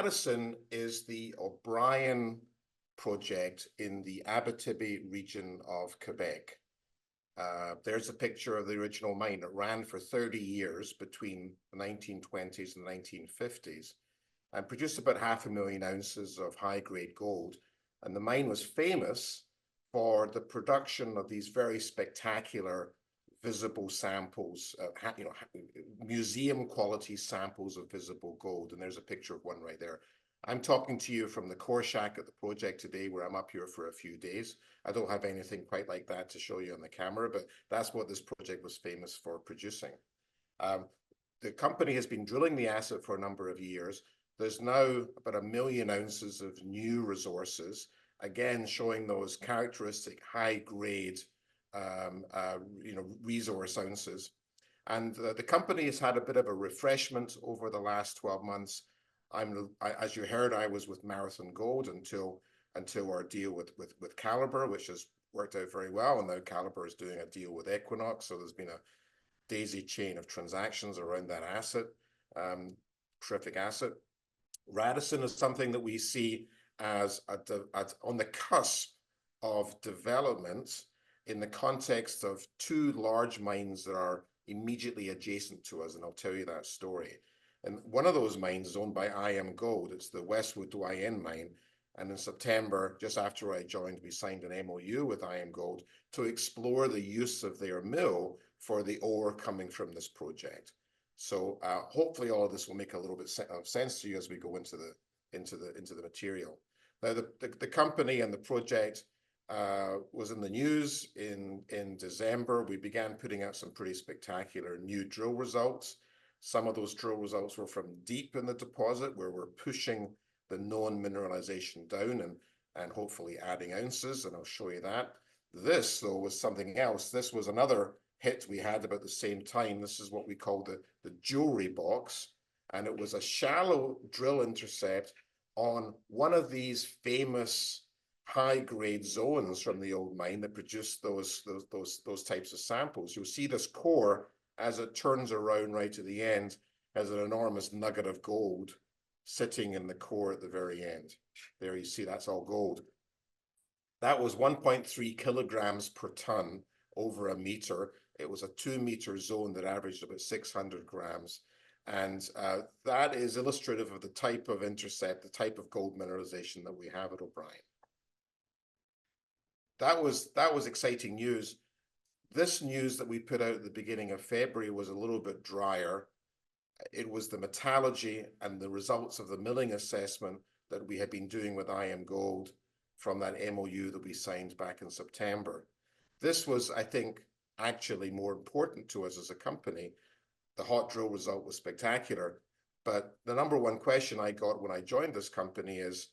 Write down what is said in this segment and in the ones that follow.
Radisson is the O'Brien project in the Abitibi region of Quebec. There's a picture of the original mine. It ran for 30 years between the 1920s and the 1950s and produced about 500,000 ounces of high-grade gold. And the mine was famous for the production of these very spectacular visible samples, museum quality samples of visible gold. And there's a picture of one right there. I'm talking to you from the core shack at the project today, where I'm up here for a few days. I don't have anything quite like that to show you on the camera, but that's what this project was famous for producing. The company has been drilling the asset for a number of years. There's now about 1 million ounces of new resources, again showing those characteristic high-grade resource ounces. And the company has had a bit of a refreshment over the last 12 months. As you heard, I was with Marathon Gold until our deal with Calibre, which has worked out very well. And now Calibre is doing a deal with Equinox. So there's been a daisy chain of transactions around that asset. Terrific asset. Radisson is something that we see as on the cusp of development in the context of two large mines that are immediately adjacent to us. And I'll tell you that story. And one of those mines is owned by IAMGOLD. It's the Westwood Doyen mine. And in September, just after I joined, we signed an MOU with IAMGOLD to explore the use of their mill for the ore coming from this project. So hopefully all of this will make a little bit of sense to you as we go into the material. Now, the company and the project was in the news in December. We began putting out some pretty spectacular new drill results. Some of those drill results were from deep in the deposit, where we're pushing the known mineralization down and hopefully adding ounces, and I'll show you that. This, though, was something else. This was another hit we had about the same time. This is what we call the Jewellery box, and it was a shallow drill intercept on one of these famous high-grade zones from the old mine that produced those types of samples. You'll see this core, as it turns around right to the end, has an enormous nugget of gold sitting in the core at the very end. There you see, that's all gold. That was 1.3 kilograms per ton over a meter. It was a 2-meter zone that averaged about 600 grams. And that is illustrative of the type of intercept, the type of gold mineralization that we have at O'Brien. That was exciting news. This news that we put out at the beginning of February was a little bit drier. It was the metallurgy and the results of the milling assessment that we had been doing with IAMGOLD from that MOU that we signed back in September. This was, I think, actually more important to us as a company. The hot drill result was spectacular, but the number one question I got when I joined this company is,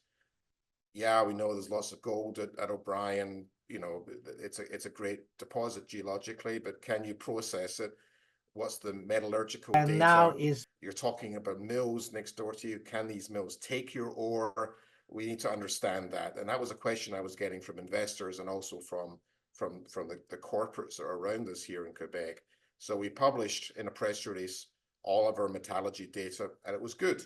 yeah, we know there's lots of gold at O'Brien. You know, it's a great deposit geologically, but can you process it? What's the metallurgical data? Now you're talking about mills next door to you. Can these mills take your ore? We need to understand that. And that was a question I was getting from investors and also from the corporates that are around us here in Quebec. So we published in a press release all of our metallurgy data, and it was good.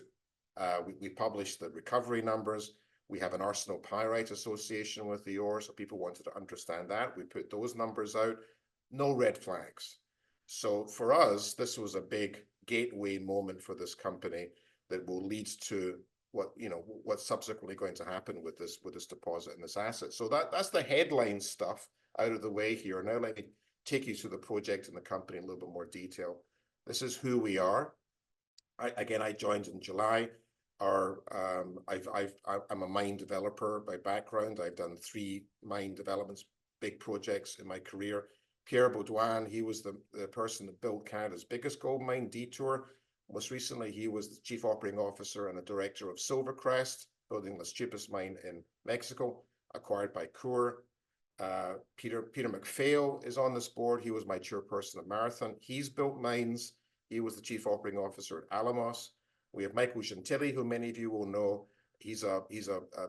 We published the recovery numbers. We have an arsenopyrite association with the ore, so people wanted to understand that. We put those numbers out. No red flags. So for us, this was a big gateway moment for this company that will lead to what's subsequently going to happen with this deposit and this asset. So that's the headline stuff out of the way here. Now let me take you through the project and the company in a little bit more detail. This is who we are. I joined in July. I'm a mine developer by background. I've done 3 mine developments, big projects in my career. Pierre Baudouin, he was the person that built Canada's biggest gold mine, Detour. Most recently, he was the chief operating officer and the director of Silvercrest, building the cheapest mine in Mexico, acquired by Coeur. Peter McPhail is on this board. He was my chairperson at Marathon. He's built mines. He was the chief operating officer at Alamos. We have Michael Gentili, who many of you will know. He's a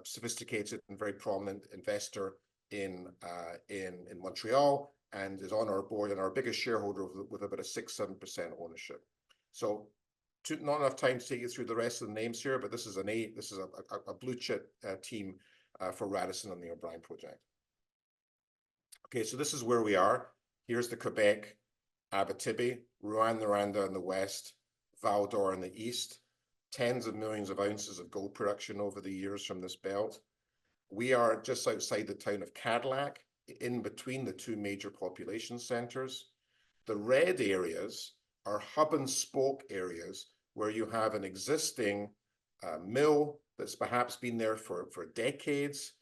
sophisticated and very prominent investor in Montreal, and is on our board and our biggest shareholder with about a 6-7% ownership. So not enough time to take you through the rest of the names here, but this is a blue chip team for Radisson on the O'Brien project. Okay, so this is where we are. Here's the Quebec, Abitibi, Rouyn-Noranda in the west, Val-d'Or in the east. Tens of millions of ounces of gold production over the years from this belt. We are just outside the town of Cadillac, in between the two major population centers. The red areas are hub and spoke areas where you have an existing mill that's perhaps been there for decades,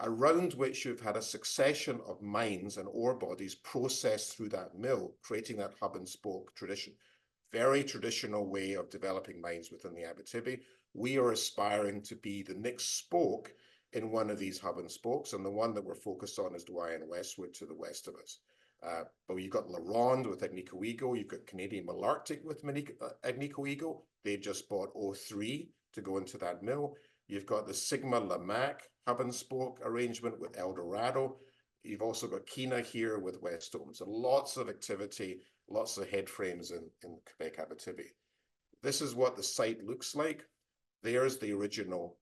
around which you've had a succession of mines and ore bodies processed through that mill, creating that hub and spoke tradition. Very traditional way of developing mines within the Abitibi. We are aspiring to be the next spoke in one of these hub and spokes, and the one that we're focused on is Doyen Westwood to the west of us. But you've got LaRonde with Agnico Eagle, you've got Canadian Malartic with Agnico Eagle. They've just bought O3 to go into that mill. You've got the Sigma Lamaque hub and spoke arrangement with Eldorado. You've also got Kina here with Wesdome. So lots of activity, lots of head frames in Quebec Abitibi. This is what the site looks like. There's the original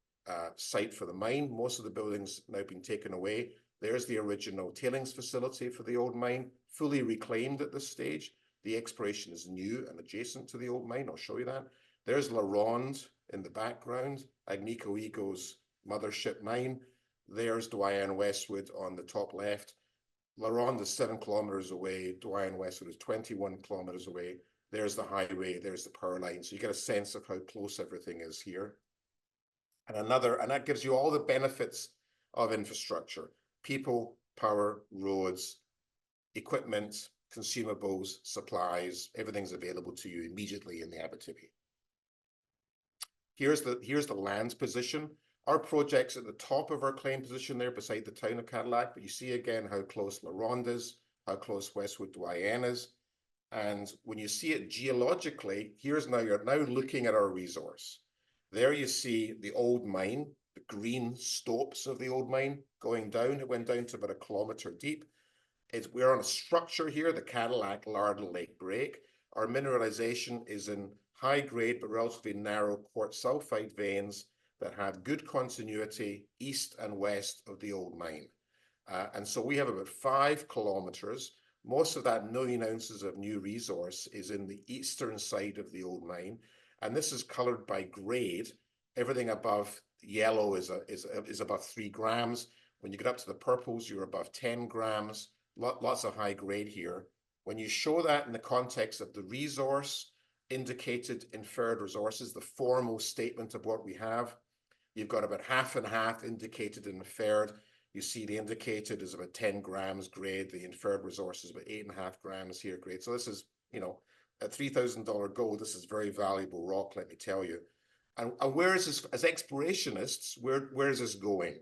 site for the mine. Most of the buildings now been taken away. There's the original tailings facility for the old mine, fully reclaimed at this stage. The exploration is new and adjacent to the old mine. I'll show you that. There's LaRonde in the background, Agnico Eagle's mothership mine. There's Doyen Westwood on the top left. LaRonde is 7 kilometers away. Doyen Westwood is 21 kilometers away. There's the highway. There's the power line. So you get a sense of how close everything is here. And that gives you all the benefits of infrastructure: people, power, roads, equipment, consumables, supplies. Everything's available to you immediately in the Abitibi. Here's the land position. Our project's at the top of our claim position there beside the town of Cadillac, but you see again how close LaRonde is, how close Westwood Doyen is. And when you see it geologically, you're now looking at our resource. There you see the old mine, the green stopes of the old mine going down. It went down to about 1 kilometer deep. We're on a structure here, the Cadillac Larder-Lake Break. Our mineralization is in high grade but relatively narrow quartz sulfide veins that have good continuity east and west of the old mine. And so we have about 5 kilometers. Most of that 1 million ounces of new resource is in the eastern side of the old mine. And this is colored by grade. Everything above yellow is above 3 grams. When you get up to the purples, you're above 10 grams. Lots of high grade here. When you show that in the context of the resource, indicated inferred resources, the formal statement of what we have, you've got about half and half indicated and inferred. You see the indicated is about 10 grams grade. The inferred resource is about 8.5 grams here grade. So this is, at $3,000 gold, this is very valuable rock, let me tell you. And where is this, as explorationists, where is this going?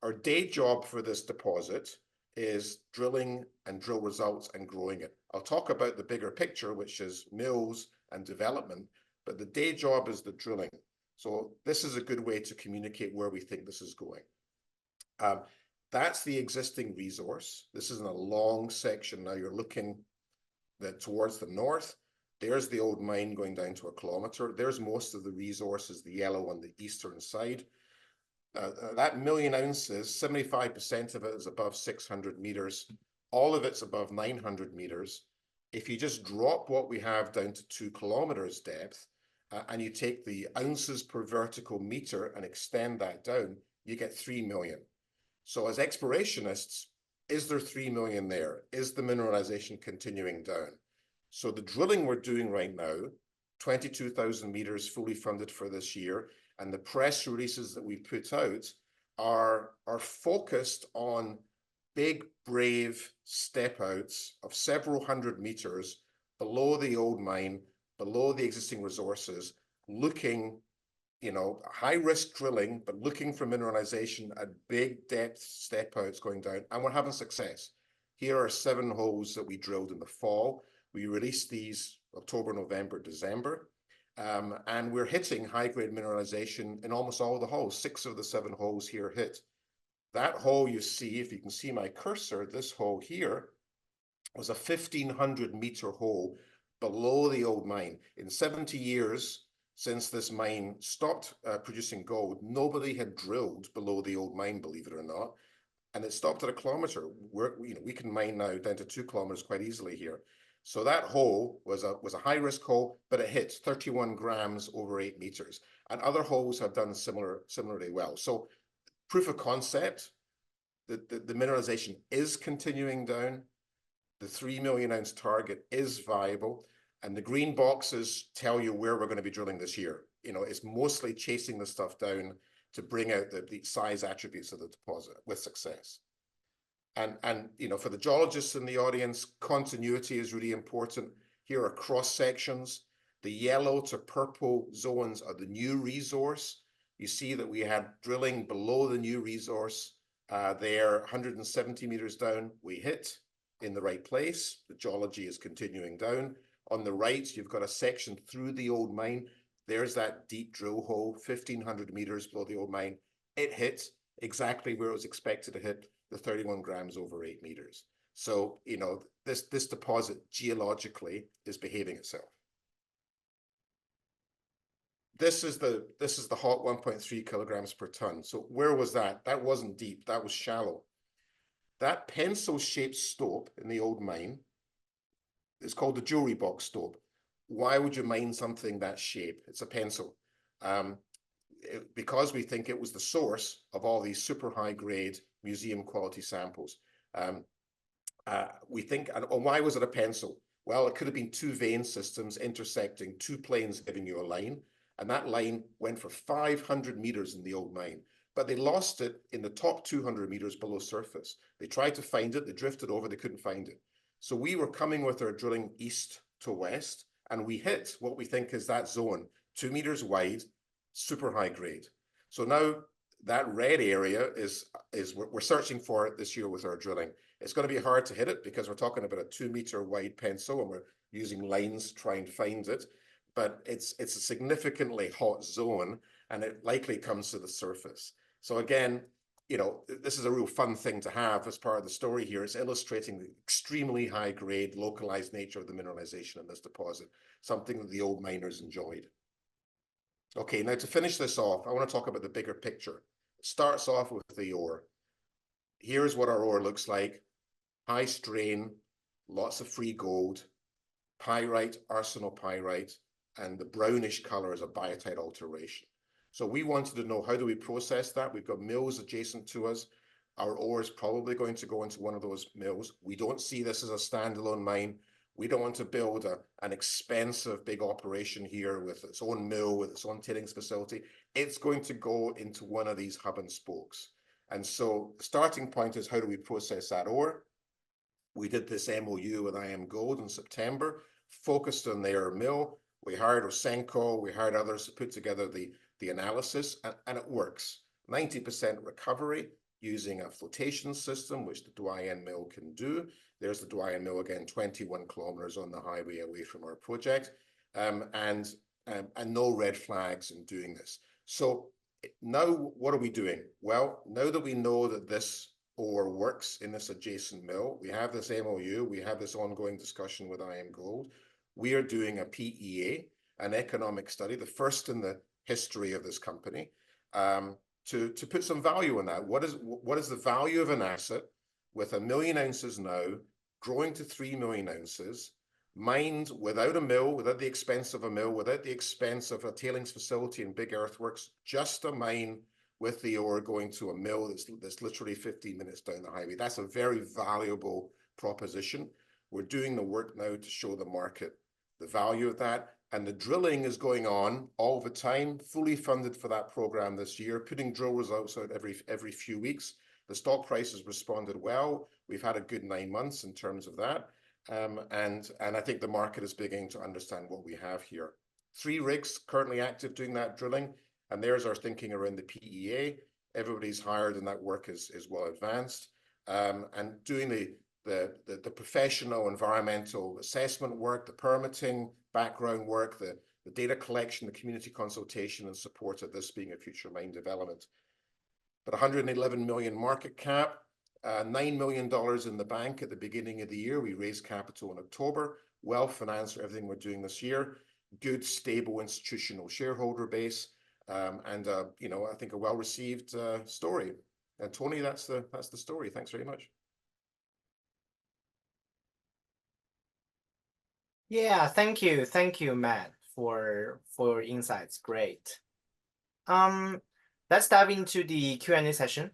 Our day job for this deposit is drilling and drill results and growing it. I'll talk about the bigger picture, which is mills and development, but the day job is the drilling. So this is a good way to communicate where we think this is going. That's the existing resource. This is in a long section. Now you're looking towards the north. There's the old mine going down to 1 kilometer. There's most of the resources, the yellow on the eastern side. That 1 million ounces, 75% of it is above 600 meters. All of it's above 900 meters. If you just drop what we have down to 2 kilometers depth, and you take the ounces per vertical meter and extend that down, you get 3 million. So as explorationists, is there 3 million there? Is the mineralization continuing down? So the drilling we're doing right now, 22,000 meters fully funded for this year, and the press releases that we put out are focused on big, brave step outs of several hundred meters below the old mine, below the existing resources, looking, high risk drilling, but looking for mineralization at big depth step outs going down, and we're having success. Here are 7 holes that we drilled in the fall. We released these October, November, December, and we're hitting high-grade mineralization in almost all the holes. 6 of the 7 holes here hit. That hole you see, if you can see my cursor, this hole here was a 1,500-meter hole below the old mine. In 70 years, since this mine stopped producing gold, nobody had drilled below the old mine, believe it or not. And it stopped at 1 kilometer. We can mine now down to 2 kilometers quite easily here. So that hole was a high risk hole, but it hit 31 grams over 8 meters. And other holes have done similarly well. So proof of concept, the mineralization is continuing down. The 3 million ounce target is viable. And the green boxes tell you where we're going to be drilling this year. You know, it's mostly chasing the stuff down to bring out the size attributes of the deposit with success. And you know, for the geologists in the audience, continuity is really important. Here are cross sections. The yellow to purple zones are the new resource. You see that we had drilling below the new resource there, 170 meters down. We hit in the right place. The geology is continuing down. On the right, you've got a section through the old mine. There's that deep drill hole, 1,500 meters below the old mine. It hit exactly where it was expected to hit, the 31 grams over 8 meters. So, you know, this deposit geologically is behaving itself. This is the hot 1.3 kilograms per ton. So where was that? That wasn't deep, that was shallow. That pencil-shaped stope in the old mine is called the jewelry box stope. Why would you mine something that shape? It's a pencil. Because we think it was the source of all these super high grade museum quality samples. We think, and why was it a pencil? Well, it could have been 2 vein systems intersecting 2 planes giving you a line. And that line went for 500 meters in the old mine, but they lost it in the top 200 meters below surface. They tried to find it, they drifted over, they couldn't find it. So we were coming with our drilling east to west, and we hit what we think is that zone, 2 meters wide, super high grade. So now that red area is we're searching for it this year with our drilling. It's going to be hard to hit it because we're talking about a 2 meter wide pencil and we're using lines to try and find it. But it's a significantly hot zone and it likely comes to the surface. So again, you know, this is a real fun thing to have as part of the story here. It's illustrating the extremely high grade localized nature of the mineralization in this deposit, something that the old miners enjoyed. Okay, now to finish this off, I want to talk about the bigger picture. It starts off with the ore. Here's what our ore looks like. High strain, lots of free gold, pyrite, arsenopyrite, and the brownish color is a biotite alteration. So we wanted to know, how do we process that? We've got mills adjacent to us. Our ore is probably going to go into one of those mills. We don't see this as a standalone mine. We don't want to build an expensive big operation here with its own mill, with its own tailings facility. It's going to go into one of these hub and spokes. And so the starting point is, how do we process that ore? We did this MOU with IAMGOLD in September, focused on their mill. We hired Osenko, we hired others to put together the analysis, and it works. 90% recovery using a flotation system, which the Doyen mill can do. There's the Doyen mill again, 21 kilometers on the highway away from our project, and no red flags in doing this. So now what are we doing? Well, now that we know that this ore works in this adjacent mill, we have this MOU, we have this ongoing discussion with IAMGOLD. We are doing a PEA, an economic study, the first in the history of this company, to put some value on that. What is the value of an asset with 1 million ounces now, growing to 3 million ounces, mined without a mill, without the expense of a mill, without the expense of a tailings facility and big earthworks, just a mine with the ore going to a mill that's literally 15 minutes down the highway. That's a very valuable proposition. We're doing the work now to show the market the value of that. And the drilling is going on all the time, fully funded for that program this year, putting drill results out every few weeks. The stock price has responded well. We've had a good 9 months in terms of that. And I think the market is beginning to understand what we have here. 3 rigs currently active doing that drilling. And there's our thinking around the PEA. Everybody's hired and that work is well advanced. And doing the professional environmental assessment work, the permitting, background work, the data collection, the community consultation and support of this being a future mine development. But 111 million market cap, $9 million in the bank at the beginning of the year. We raised capital in October, well financed for everything we're doing this year. good, stable institutional shareholder base, and you know, I think a well-received story. And Tony, that's the story. Thanks very much. Yeah, thank you, Matt, for your insights. Great. Let's dive into the Q&A session.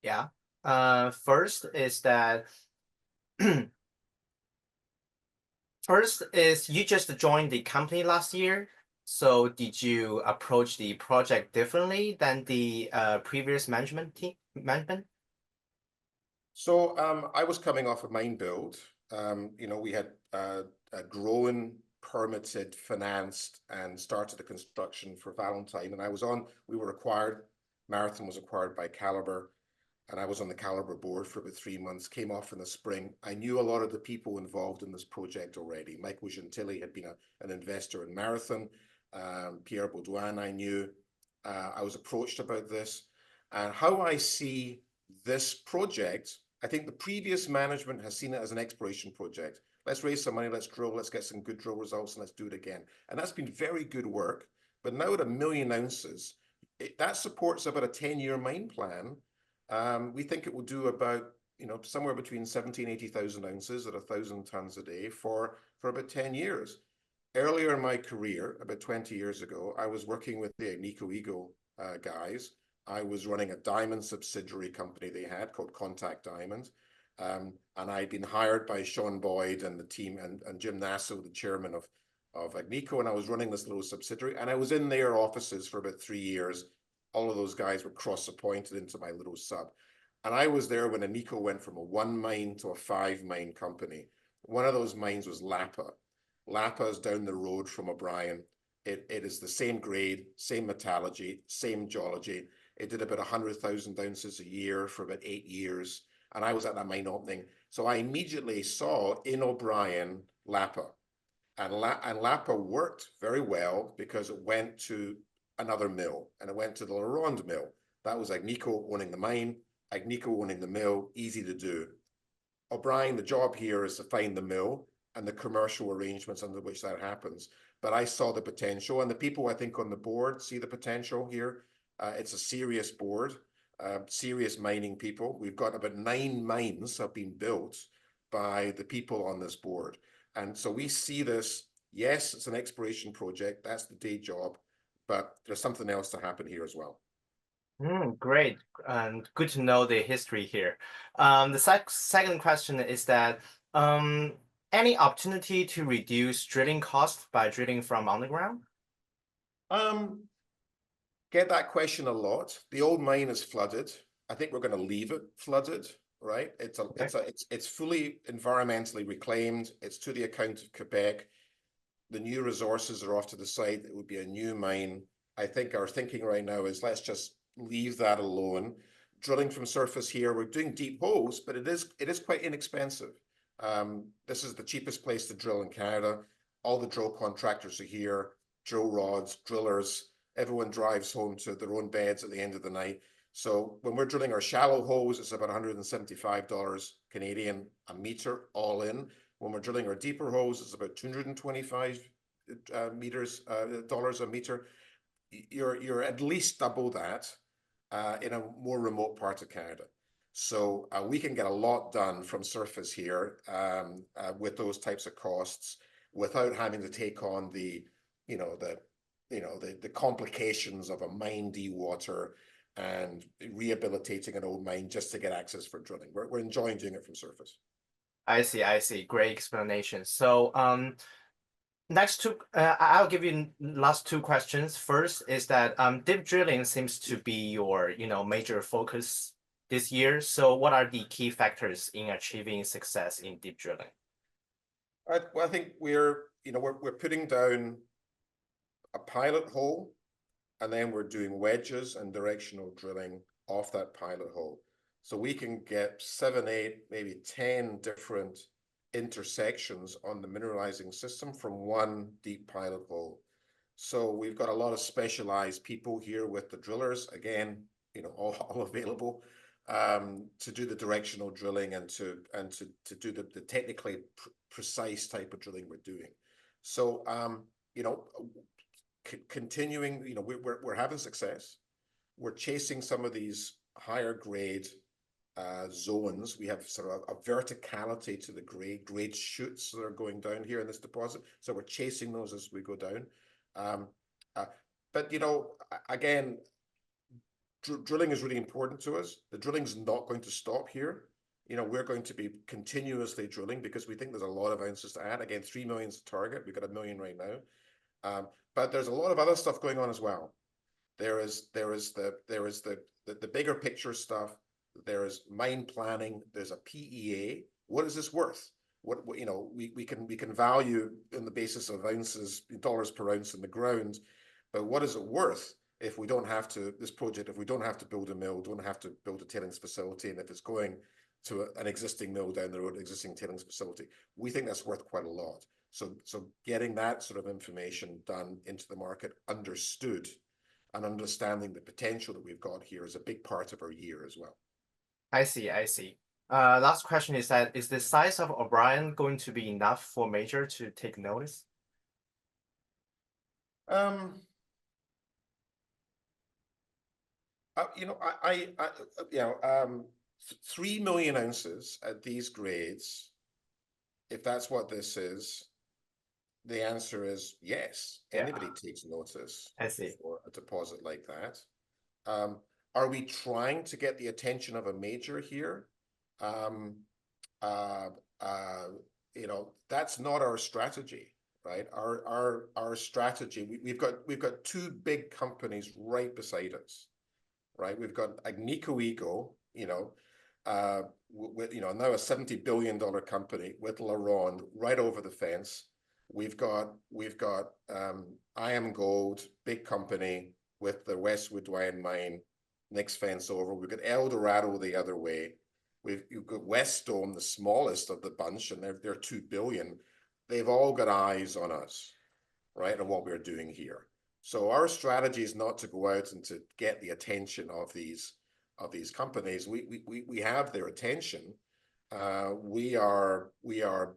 Yeah. First is that you just joined the company last year. So did you approach the project differently than the previous management team? So I was coming off a mine build. You know, we had grown, permitted, financed, and started the construction for Valentine. And we were acquired, Marathon was acquired by Calibre, and I was on the Calibre board for about 3 months, came off in the spring. I knew a lot of the people involved in this project already. Michael Gentili had been an investor in Marathon. Pierre Baudouin I knew. I was approached about this. And how I see this project, I think the previous management has seen it as an exploration project. Let's raise some money, let's drill, let's get some good drill results, and let's do it again. And that's been very good work. But now at 1 million ounces, that supports about a 10-year mine plan. We think it will do about, you know, somewhere between 70 and 80,000 ounces at 1,000 tons a day for about 10 years. Earlier in my career, about 20 years ago, I was working with the Agnico Eagle guys. I was running a diamond subsidiary company they had called Contact Diamond. And I'd been hired by Sean Boyd and the team and Jim Nasso, the chairman of Agnico, and I was running this little subsidiary. And I was in their offices for about 3 years. All of those guys were cross-appointed into my little sub. And I was there when Agnico went from a 1-mine to a 5-mine company. One of those mines was Lapa. Lapa is down the road from O'Brien. It is the same grade, same metallurgy, same geology. It did about 100,000 ounces a year for about 8 years. And I was at that mine opening. So I immediately saw in O'Brien, Lapa. And Lapa worked very well because it went to another mill, and it went to the LaRonde mill. That was Agnico owning the mine, Agnico owning the mill, easy to do. O'Brien, the job here is to find the mill and the commercial arrangements under which that happens. But I saw the potential, and the people I think on the board see the potential here. It's a serious board, serious mining people. We've got about 9 mines have been built by the people on this board. And so we see this, yes, it's an exploration project, that's the day job, but there's something else to happen here as well. Great, and good to know the history here. The second question is that any opportunity to reduce drilling costs by drilling from underground? Get that question a lot. The old mine is flooded. I think we're going to leave it flooded, right? It's fully environmentally reclaimed. It's to the account of Quebec. The new resources are off to the side. It would be a new mine. I think our thinking right now is let's just leave that alone. Drilling from surface here, we're doing deep holes, but it is quite inexpensive. This is the cheapest place to drill in Canada. All the drill contractors are here, drill rods, drillers. Everyone drives home to their own beds at the end of the night. So when we're drilling our shallow holes, it's about $175 Canadian a meter all in. When we're drilling our deeper holes, it's about $225 dollars a meter. You're at least double that in a more remote part of Canada. So we can get a lot done from surface here with those types of costs without having to take on the complications of a mine dewater and rehabilitating an old mine just to get access for drilling. We're enjoying doing it from surface. I see. Great explanation. So I'll give you last 2 questions. First is that deep drilling seems to be your major focus this year. So what are the key factors in achieving success in deep drilling? Well, I think we're putting down a pilot hole, and then we're doing wedges and directional drilling off that pilot hole. So we can get 7, 8, maybe 10 different intersections on the mineralizing system from one deep pilot hole. So we've got a lot of specialized people here with the drillers, again, all available to do the directional drilling and to do the technically precise type of drilling we're doing. So you know, continuing, you know, we're having success. We're chasing some of these higher grade zones. We have sort of a verticality to the grade chutes that are going down here in this deposit. So we're chasing those as we go down. But, you know, again, drilling is really important to us. The drilling's not going to stop here. You know, we're going to be continuously drilling because we think there's a lot of ounces to add. Again, 3 million is the target. We've got 1 million right now. But there's a lot of other stuff going on as well. There is the bigger picture stuff. There is mine planning. There's a PEA. What is this worth? What you know, we can value in the basis of ounces, dollars per ounce in the ground, but what is it worth if we don't have to, this project, if we don't have to build a mill, don't have to build a tailings facility, and if it's going to an existing mill down the road, existing tailings facility, we think that's worth quite a lot. So getting that sort of information done into the market, understood, and understanding the potential that we've got here is a big part of our year as well. I see. Last question is that, is the size of O'Brien going to be enough for Major to take notice? You know, you know, 3 million ounces at these grades, if that's what this is, the answer is yes. Yeah. Anybody takes notice I see. for a deposit like that. Are we trying to get the attention of a major here? You know, that's not our strategy, right? Our strategy, we've got two big companies right beside us, right? We've got Agnico Eagle, you know, with, you know, now a $70 billion company with LaRonde right over the fence. We've got IAMGOLD, big company with the Westwood Dwayne mine next fence over. We've got Eldorado the other way. You've got Wesdome, the smallest of the bunch, and they're 2 billion. They've all got eyes on us, right, and what we're doing here. So our strategy is not to go out and to get the attention of these companies. We have their attention. We are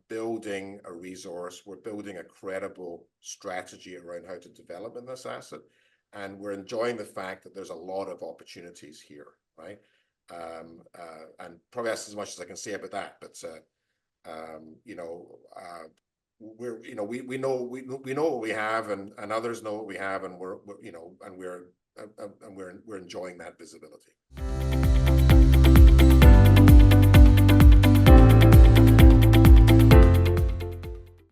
building a resource. We're building a credible strategy around how to develop in this asset, and we're enjoying the fact that there's a lot of opportunities here, right? And probably that's as much as I can say about that. But you know, we know what we have, and others know what we have, and we're enjoying that visibility.